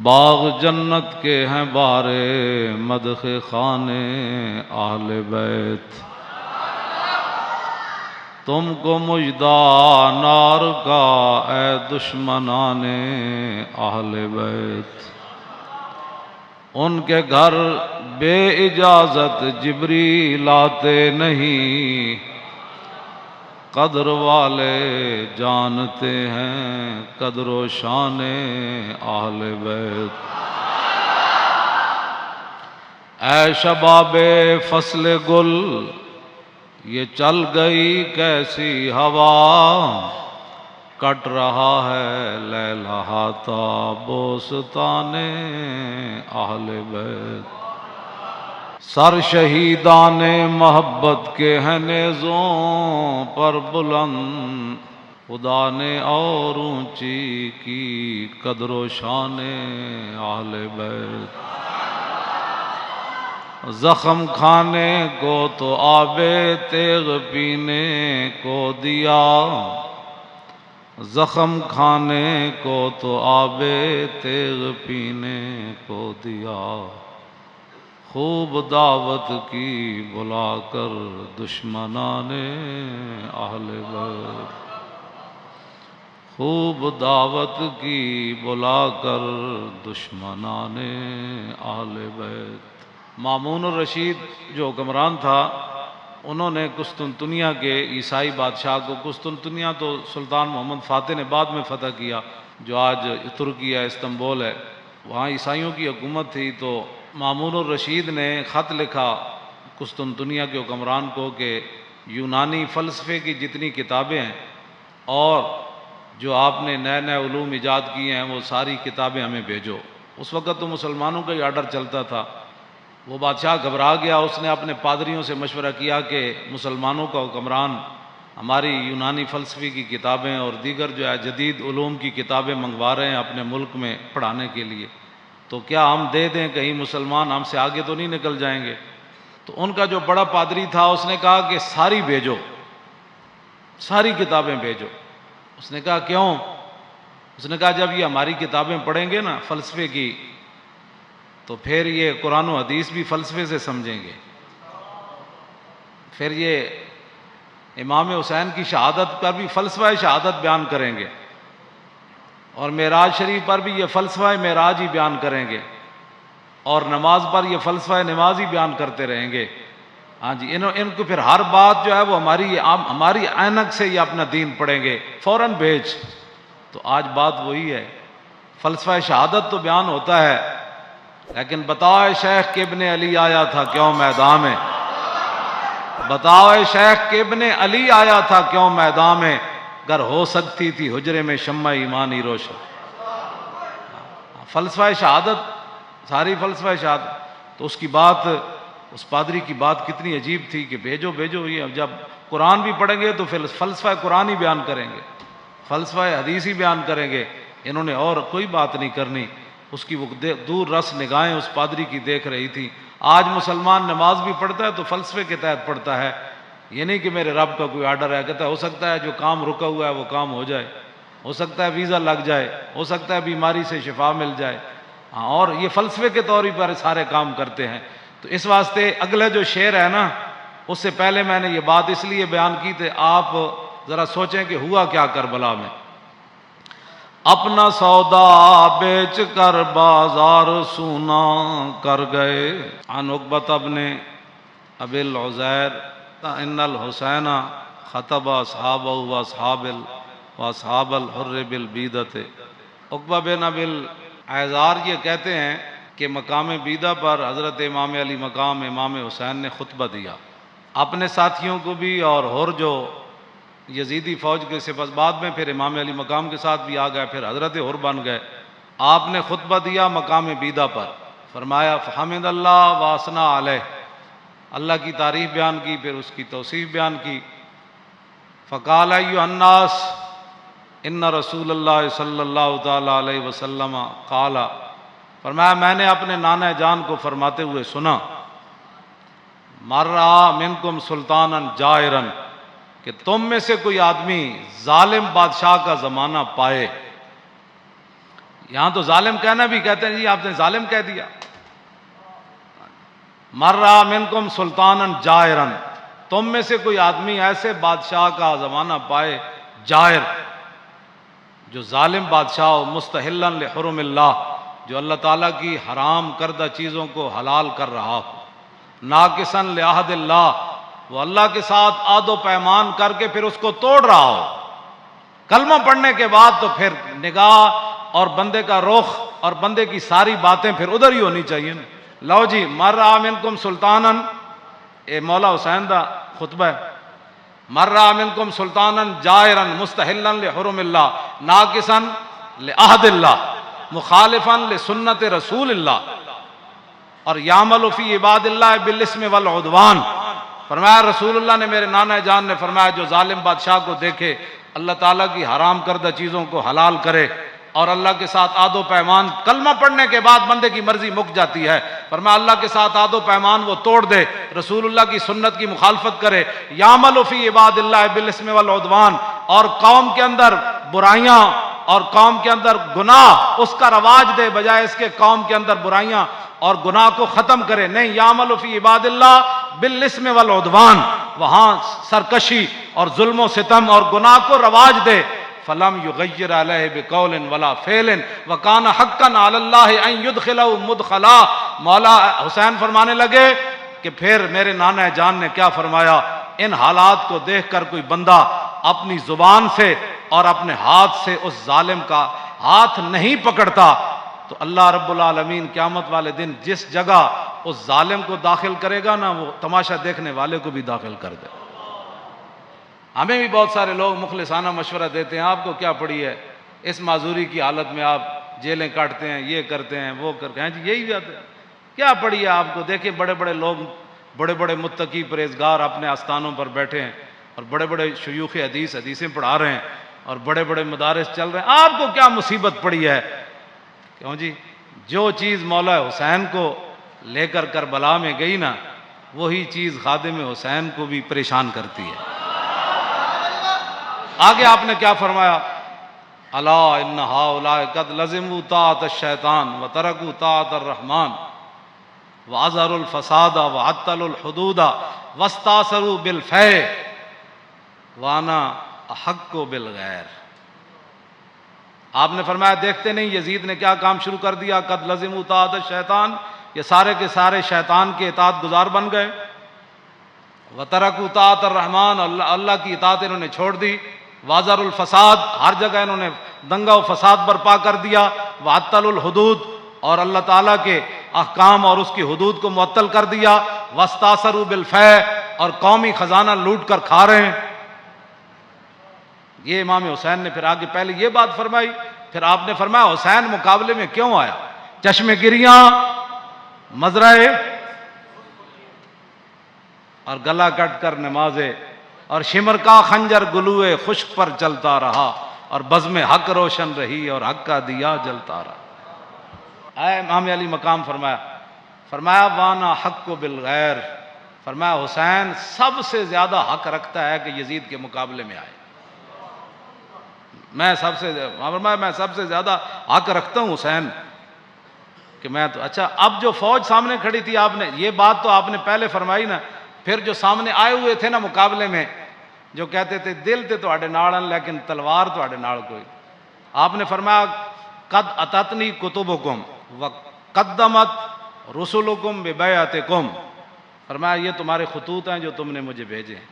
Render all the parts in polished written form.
باغ جنت کے ہیں بارے مدح خانے اہل بیت، تم کو مژدہ نار کا اے دشمنان اہل بیت۔ ان کے گھر بے اجازت جبریل آتے نہیں، قدر والے جانتے ہیں قدر و شان اہل بیت۔ اے شباب فصل گل یہ چل گئی کیسی ہوا، کٹ رہا ہے لیلہاتا بوستان اہل بیت۔ سر شہیدان محبت کے ہیں نیزوں پر بلند، خدا نے اور اونچی کی قدر و شان اہل بیت۔ زخم کھانے کو تو آب تیغ پینے کو دیا، زخم کھانے کو تو آب تیغ پینے کو دیا، خوب دعوت کی بلا کر دشمنان اہل بیت، خوب دعوت کی بلا کر دشمنان اہل بیت۔ مامون الرشید جو حکمران تھا، انہوں نے قسطنطنیہ کے عیسائی بادشاہ کو، قسطنطنیہ تو سلطان محمد فاتح نے بعد میں فتح کیا، جو آج ترکی ہے، استنبول ہے، وہاں عیسائیوں کی حکومت تھی، تو مامون الرشید نے خط لکھا قسطنطنیہ کے حکمران کو کہ یونانی فلسفے کی جتنی کتابیں ہیں اور جو آپ نے نئے نئے علوم ایجاد کیے ہیں وہ ساری کتابیں ہمیں بھیجو۔ اس وقت تو مسلمانوں کا ہی آرڈر چلتا تھا۔ وہ بادشاہ گھبرا گیا، اس نے اپنے پادریوں سے مشورہ کیا کہ مسلمانوں کا حکمران ہماری یونانی فلسفے کی کتابیں اور دیگر جو ہے جدید علوم کی کتابیں منگوا رہے ہیں اپنے ملک میں پڑھانے کے لیے، تو کیا ہم دے دیں، کہیں مسلمان ہم سے آگے تو نہیں نکل جائیں گے؟ تو ان کا جو بڑا پادری تھا اس نے کہا کہ ساری بھیجو، ساری کتابیں بھیجو۔ اس نے کہا کیوں؟ اس نے کہا جب یہ ہماری کتابیں پڑھیں گے نا فلسفے کی، تو پھر یہ قرآن و حدیث بھی فلسفے سے سمجھیں گے، پھر یہ امام حسین کی شہادت پر بھی فلسفہ شہادت بیان کریں گے، اور معراج شریف پر بھی یہ فلسفہ معراج ہی بیان کریں گے، اور نماز پر یہ فلسفہ نماز ہی بیان کرتے رہیں گے۔ ہاں جی، ان کو پھر ہر بات جو ہے وہ ہماری عینک سے یہ اپنا دین پڑھیں گے، فوراً بھیج۔ تو آج بات وہی ہے، فلسفہ شہادت تو بیان ہوتا ہے، لیکن بتاؤ شیخ کہ ابن علی آیا تھا کیوں میدان میں، بتاؤ شیخ کہ ابن علی آیا تھا کیوں میدان میں، گر ہو سکتی تھی حجرے میں شمع ایمانی روشن۔ فلسفہ شہادت، ساری فلسفہ شہادت، تو اس کی بات، اس پادری کی بات کتنی عجیب تھی کہ بھیجو بھیجو، یہ جب قرآن بھی پڑھیں گے تو پھر فلسفہ قرآن ہی بیان کریں گے، فلسفہ حدیث ہی بیان کریں گے، انہوں نے اور کوئی بات نہیں کرنی۔ اس کی وہ دور رس نگاہیں اس پادری کی دیکھ رہی تھی۔ آج مسلمان نماز بھی پڑھتا ہے تو فلسفے کے تحت پڑھتا ہے، یہ نہیں کہ میرے رب کا کوئی آرڈر ہے، کہتا ہے ہو سکتا ہے جو کام رکا ہوا ہے وہ کام ہو جائے، ہو سکتا ہے ویزا لگ جائے، ہو سکتا ہے بیماری سے شفا مل جائے، ہاں، اور یہ فلسفے کے طور پر سارے کام کرتے ہیں۔ تو اس واسطے اگلا جو شعر ہے نا، اس سے پہلے میں نے یہ بات اس لیے بیان کی تھی، آپ ذرا سوچیں کہ ہوا کیا کربلا میں۔ اپنا سودا بیچ کر بازار سونا کر گئے، عن عقبۃ ابن ابی العزیر ان الحسین خطب اصحابہ واصحاب الحر بالبیدۃ۔ عقبہ بن ابی العزیر یہ کہتے ہیں کہ مقام بیدہ پر حضرت امام علی مقام امام حسین نے خطبہ دیا، اپنے ساتھیوں کو بھی، اور حر جو یزیدی فوج کے سپاہ، بعد میں پھر امام علی مقام کے ساتھ بھی آ گئے، پھر حضرت حر بن گئے۔ آپ نے خطبہ دیا مقام بیدہ پر، فرمایا فحمد اللہ واسنا علیہ، اللہ کی تعریف بیان کی، پھر اس کی توصیف بیان کی۔ فقال ایھا الناس ان رسول اللہ صلی اللہ تعالی علیہ وسلم قال، فرمایا میں نے اپنے نانا جان کو فرماتے ہوئے سنا، مر رہا منکم سلطانا جائرا، کہ تم میں سے کوئی آدمی ظالم بادشاہ کا زمانہ پائے، یہاں تو ظالم کہنا بھی کہتے ہیں جی آپ نے ظالم کہہ دیا. مرّا منکم سلطانا جائرا، تم میں سے کوئی آدمی ایسے بادشاہ کا زمانہ پائے جائر، جو ظالم بادشاہ ہو، مستحلا لحرم اللہ، جو اللہ تعالیٰ کی حرام کردہ چیزوں کو حلال کر رہا ہو، ناقصا لعہد اللہ، وہ اللہ کے ساتھ عہد و پیمان کر کے پھر اس کو توڑ رہا ہو. کلمہ پڑھنے کے بعد تو پھر نگاہ اور بندے کا رخ اور بندے کی ساری باتیں پھر ادھر ہی ہونی چاہیے نا. لو جی مرّا منکم سلطانا، اے مولا حسین دا خطبہ ہے، مرّا منکم سلطانا جائرا مستحلا لحرم اللہ ناقصا لعہد اللہ مخالفا لسنت رسول اللہ، اور یعمل فی عباد اللہ بالاسم والعدوان. فرمایا رسول اللہ نے، میرے نانا جان نے فرمایا، جو ظالم بادشاہ کو دیکھے اللہ تعالیٰ کی حرام کردہ چیزوں کو حلال کرے اور اللہ کے ساتھ عہد و پیمان، کلمہ پڑھنے کے بعد بندے کی مرضی مک جاتی ہے، فرمایا اللہ کے ساتھ عہد و پیمان وہ توڑ دے، رسول اللہ کی سنت کی مخالفت کرے، یعمل فی عباد اللہ بالاسم والعدوان، اور قوم کے اندر برائیاں اور قوم کے اندر گناہ اس کا رواج دے، بجائے اس کے قوم کے اندر برائیاں اور گناہ کو ختم کرے. نہیں، یعمل فی عباد اللہ بالاسم والعدوان، وہاں سرکشی اور ظلم و ستم اور گناہ کو رواج دے. فلم یغیر علیہ بقول ولا فعل وکان حقا علی اللہ ان یدخلہ مدخلا. مولا حسین فرمانے لگے کہ پھر میرے نانا جان نے کیا فرمایا، ان حالات کو دیکھ کر کوئی بندہ اپنی زبان سے اور اپنے ہاتھ سے اس ظالم کا ہاتھ نہیں پکڑتا تو اللہ رب العالمین قیامت والے دن جس جگہ اس ظالم کو داخل کرے گا نا، وہ تماشا دیکھنے والے کو بھی داخل کر دے. ہمیں بھی بہت سارے لوگ مخلصانہ مشورہ دیتے ہیں، آپ کو کیا پڑی ہے، اس معذوری کی حالت میں آپ جیلیں کاٹتے ہیں، یہ کرتے ہیں، وہ کرتے ہیں، جی یہی بات ہے، کیا پڑی ہے آپ کو. دیکھیں بڑے بڑے لوگ، بڑے بڑے متقی پرہیزگار اپنے آستانوں پر بیٹھے ہیں، اور بڑے بڑے شیوخ حدیث حدیثیں پڑھا رہے ہیں، اور بڑے بڑے مدارس چل رہے ہیں. آپ کو کیا مصیبت پڑی ہے؟ کیوں جی، جو چیز مولا حسین کو لے کر کربلا میں گئی نا، وہی چیز خادم حسین کو بھی پریشان کرتی ہے. آگے آپ نے کیا فرمایا، الا ان ہؤلاء قد لزموا طاعۃ الشیطان وترکوا طاعۃ الرحمن واظہروا الفساد وعطلوا الحدود واستاثروا بالفیء وانا احق بالغیر. آپ نے فرمایا دیکھتے نہیں یزید نے کیا کام شروع کر دیا، قد لزموا طاعۃ الشیطان، یہ سارے کے سارے شیطان کے اطاعت گزار بن گئے، وترکوا طاعۃ الرحمن، اللہ کی اطاعت انہوں نے چھوڑ دی، واظہروا الفساد، ہر جگہ انہوں نے دنگا و فساد برپا کر دیا، وعطلوا الحدود، اور اللہ تعالیٰ کے احکام اور اس کی حدود کو معطل کر دیا، واستاثروا بالفیء، اور قومی خزانہ لوٹ کر کھا رہے ہیں. یہ امام حسین نے پھر آگے پہلے یہ بات فرمائی، پھر آپ نے فرمایا حسین مقابلے میں کیوں آیا، چشم گریاں مزرعے اور گلا کٹ کر نمازے، اور شمر کا خنجر گلوئے خشک پر چلتا رہا، اور بزم حق روشن رہی اور حق کا دیا جلتا رہا. اے امام علی مقام فرمایا وانا حق بالغیر، فرمایا حسین سب سے زیادہ حق رکھتا ہے کہ یزید کے مقابلے میں آئے. میں سب سے زیادہ حق رکھتا ہوں حسین کہ میں تو. اچھا، اب جو فوج سامنے کھڑی تھی، آپ نے یہ بات تو آپ نے پہلے فرمائی نا، پھر جو سامنے آئے ہوئے تھے نا مقابلے میں، جو کہتے تھے دل تے تواڈے نال لیکن تلوار تواڈے نال کوئی، آپ نے فرمایا قد اتتنی کتبکم وقدمت رسلکم ببیعتکم، فرمایا یہ تمہارے خطوط ہیں جو تم نے مجھے بھیجے ہیں،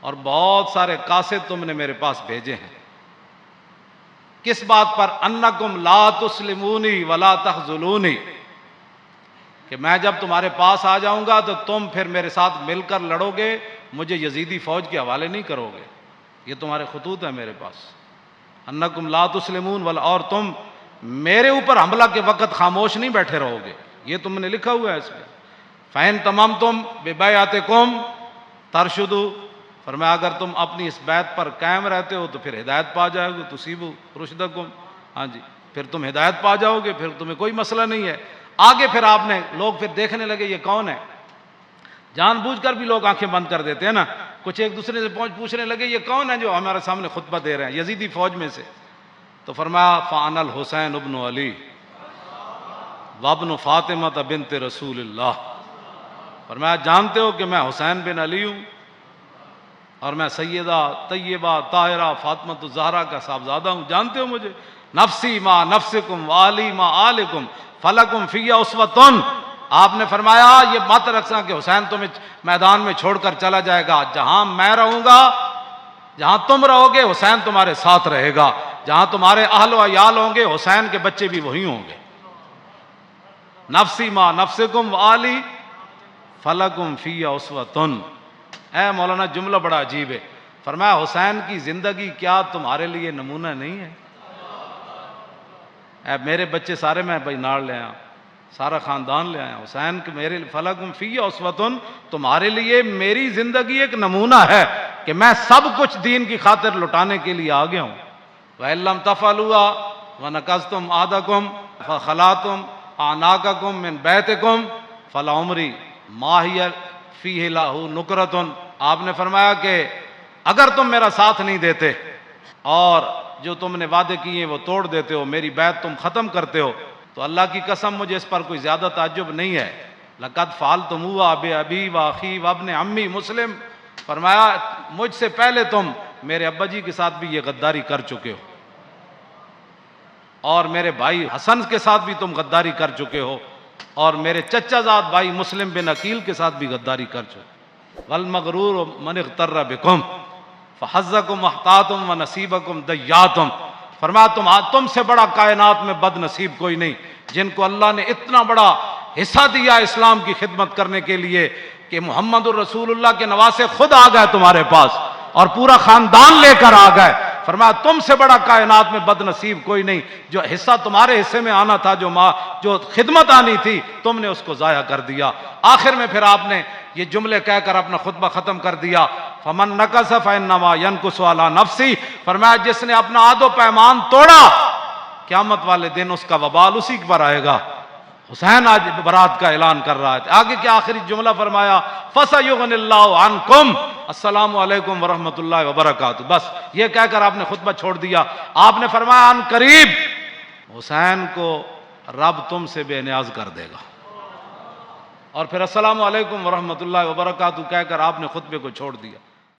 اور بہت سارے قاصد تم نے میرے پاس بھیجے ہیں. کس بات پر؟ انکم لا تسلمونی ولا تخذلونی، کہ میں جب تمہارے پاس آ جاؤں گا تو تم پھر میرے ساتھ مل کر لڑو گے، مجھے یزیدی فوج کے حوالے نہیں کرو گے. یہ تمہارے خطوط ہیں میرے پاس، انکم لا تسلمون ولا، اور تم میرے اوپر حملہ کے وقت خاموش نہیں بیٹھے رہو گے، یہ تم نے لکھا ہوا ہے اس میں. فَإِن تَمَمْتُمْ بِبَيْعَتِكُمْ تَرْشُدُوا، فرمایا اگر تم اپنی اس بیعت پر قائم رہتے ہو تو پھر ہدایت پا جاؤ گے، تُصِيبُوا رُشْدَكُمْ، ہاں جی، پھر تم ہدایت پا جاؤ گے، پھر تمہیں کوئی مسئلہ نہیں ہے. آگے پھر آپ نے لوگ پھر دیکھنے لگے یہ کون ہے، جان بوجھ کر بھی لوگ آنکھیں بند کر دیتے ہیں نا، کچھ ایک دوسرے سے پوچھنے لگے یہ کون ہے جو ہمارے سامنے خطبہ دے رہے ہیں یزیدی فوج میں سے. تو فرمایا فانا الحسین ابن علی وابن فاطمہ بنت رسول اللہ، فرمایا جانتے ہو کہ میں حسین بن علی ہوں اور میں سیدہ طیبہ طاہرہ فاطمہ الزہرا کا صاحبزادہ ہوں، جانتے ہو مجھے؟ نفسی ما نفسکم والی ما آلکم فلکم فی اسوۃ، آپ نے فرمایا یہ مت رکھنا کہ حسین تمہیں میدان میں چھوڑ کر چلا جائے گا، جہاں میں رہوں گا، جہاں تم رہو گے حسین تمہارے ساتھ رہے گا، جہاں تمہارے اہل و عیال ہوں گے حسین کے بچے بھی وہی ہوں گے۔ نفسی ما نفسکم والی فلکم فی اسوۃ، اے مولانا جملہ بڑا عجیب ہے، فرمایا حسین کی زندگی کیا تمہارے لیے نمونہ نہیں ہے؟ اے میرے بچے سارے میں بھائی ناڑ لے آیا، سارا خاندان لے آیا، حسین کے میرے فلکم فی اسوۃ، تمہارے لیے میری زندگی ایک نمونہ ہے کہ میں سب کچھ دین کی خاطر لٹانے کے لیے آ گیا ہوں۔ وَإِن لَّمْ تَفْعَلُوا وَنَكَثْتُمْ عَهْدَكُمْ فَخَلَعْتُمْ أَعْنَاقَكُمْ مِنْ بَيْتِكُمْ فَلَعُمْرِي مَا هِيَ فِيهِ لَهُ نُكْرَةٌ، آپ نے فرمایا کہ اگر تم میرا ساتھ نہیں دیتے اور جو تم نے وعدے کیے وہ توڑ دیتے ہو، میری بیعت تم ختم کرتے ہو، تو اللہ کی قسم مجھے اس پر کوئی زیادہ تعجب نہیں ہے۔ لَقَدْ فَعَلْتُمُوهَا بِأَبِي وَأَخِي وَابْنِ عَمِّي مسلم، فرمایا مجھ سے پہلے تم میرے ابا جی کے ساتھ بھی یہ غداری کر چکے ہو، اور میرے بھائی حسن کے ساتھ بھی تم غداری کر چکے ہو، اور میرے چچا زاد بھائی مسلم بن عقیل کے ساتھ بھی غداری کر چکے۔ وَالْمَغْرُورُ مَنِ اغْتَرَّ بِكُمْ فَحَظَّكُمْ أَحْطَاطُمْ وَنَصِيبَكُمْ دَيَّاتُمْ، فرمایا تم سے بڑا کائنات میں بد نصیب کوئی نہیں، جن کو اللہ نے اتنا بڑا حصہ دیا اسلام کی خدمت کرنے کے لیے کہ محمد الرسول اللہ کے نواسے خود آ گئے تمہارے پاس اور پورا خاندان لے کر آ گئے، فرمایا تم سے بڑا کائنات میں بد نصیب کوئی نہیں، جو حصہ تمہارے حصے میں آنا تھا، جو خدمت آنی تھی تم نے اس کو ضائع کر دیا۔ آخر میں پھر آپ نے یہ جملے کہہ کر اپنا خطبہ ختم کر دیا، فمن نکث فانما ینکث علی نفسی، فرمایا جس نے اپنا عہد و پیمان توڑا قیامت والے دن اس کا وبال اسی پر آئے گا۔ حسین آج برات کا اعلان کر رہا ہے، آگے کیا آخری جملہ فرمایا، فَسَيُغْنِ اللَّهُ عَنْكُمْ، السلام علیکم ورحمۃ اللہ وبرکاتہ، بس یہ کہہ کر آپ نے خطبہ چھوڑ دیا۔ آپ نے فرمایا ان قریب حسین کو رب تم سے بے نیاز کر دے گا، اور پھر السلام علیکم ورحمۃ اللہ وبرکاتہ کہہ کر آپ نے خطبے کو چھوڑ دیا۔